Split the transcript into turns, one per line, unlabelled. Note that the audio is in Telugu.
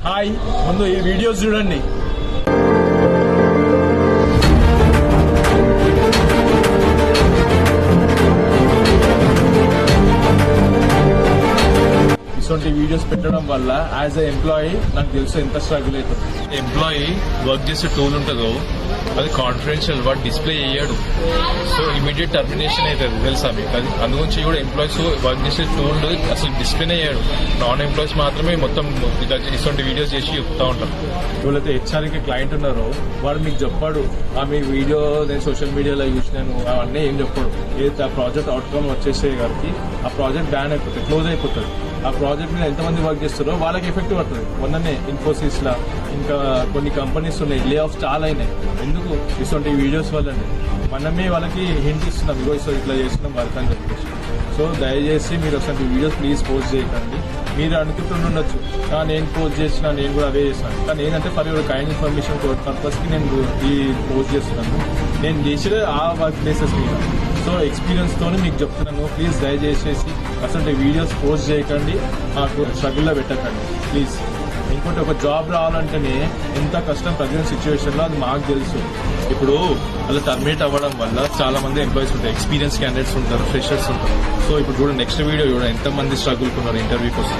హాయ్, ముందు ఈ వీడియోస్ చూడండి. ఇటువంటి వీడియోస్ పెట్టడం వల్ల యాజ్ ఎ ఎంప్లాయీ నాకు తెలుసు ఎంత స్ట్రగుల్ అవుతుంది.
ఎంప్లాయీ వర్క్ చేసే టూల్ ఉంటుందో అది కాన్ఫిడెన్షియల్, వాడు డిస్ప్లే చేయడు. సో ఇమీడియట్ టర్మినేషన్ అవుతుంది, తెలుసా మీకు? అది అందుగురించి కూడా ఎంప్లాయీస్ వర్క్ చేసే టూల్ అసలు డిస్ప్లేనే చేయడు. నాన్ ఎంప్లాయీస్ మాత్రమే మొత్తం ఇటువంటి వీడియోస్ చేసి చెప్తా ఉంటారు.
ఎవరైతే హెచ్ఆర్కి క్లయింట్ ఉన్నారో వాడు మీకు చెప్పాడు, మీ వీడియో నేను సోషల్ మీడియాలో చూసినాను అవన్నీ ఏం చెప్పాడు. ఏదైతే ఆ ప్రాజెక్ట్ అవుట్కమ్ వచ్చేసే గారికి ఆ ప్రాజెక్ట్ బ్యాన్ అయిపోతుంది, క్లోజ్ అయిపోతుంది. ఆ ప్రాజెక్ట్ మీద ఎంతమంది వర్క్ చేస్తారో వాళ్ళకి ఎఫెక్ట్ పడుతుంది. మొన్ననే ఇన్ఫోసిస్ లా ఇంకా కొన్ని కంపెనీస్ ఉన్నాయి, లే ఆఫ్ చాలా అయినాయి. ఎందుకు? ఇటువంటి వీడియోస్ వల్లనే మనమే వాళ్ళకి హింట్ ఇస్తున్నాం, ఇగో ఇట్లా చేస్తున్నాం వర్క్ అని చెప్పేసి. సో దయచేసి మీరు అసలు వీడియోస్ ప్లీజ్ పోస్ట్ చేయకండి. మీరు అనుకుంటుండొచ్చు నేను పోస్ట్ చేసిన, నేను కూడా అవే చేస్తాను, కానీ ఏంటంటే ఫర్ యువర్ కైండ్ ఇన్ఫర్మేషన్ పర్పస్కి నేను ఈ పోస్ట్ చేస్తున్నాను. నేను చేసేది ఆ వర్క్ ప్లేసెస్ మీద. సో ఎక్స్పీరియన్స్ తోనే మీకు చెప్తున్నాను, ప్లీజ్ దయచేసేసి అసలు వీడియోస్ పోస్ట్ చేయకండి, మాకు స్ట్రగుల్లో పెట్టకండి ప్లీజ్. ఇంకోటి, ఒక జాబ్ రావాలంటేనే ఎంత కష్టం ప్రజెంట్ సిచ్యువేషన్ లో, అది మాకు తెలుసు. ఇప్పుడు అలా టర్మినేట్ అవ్వడం వల్ల చాలా మంది ఎంప్లాయీస్ ఉంటారు, ఎక్స్పీరియన్స్ క్యాండిడేట్స్ ఉంటారు, ఫ్రెషర్స్ ఉంటారు. సో ఇప్పుడు చూడండి, నెక్స్ట్ వీడియో చూడండి, ఎంతమంది స్ట్రగుల్ ఉన్నారు ఇంటర్వ్యూ కోసం.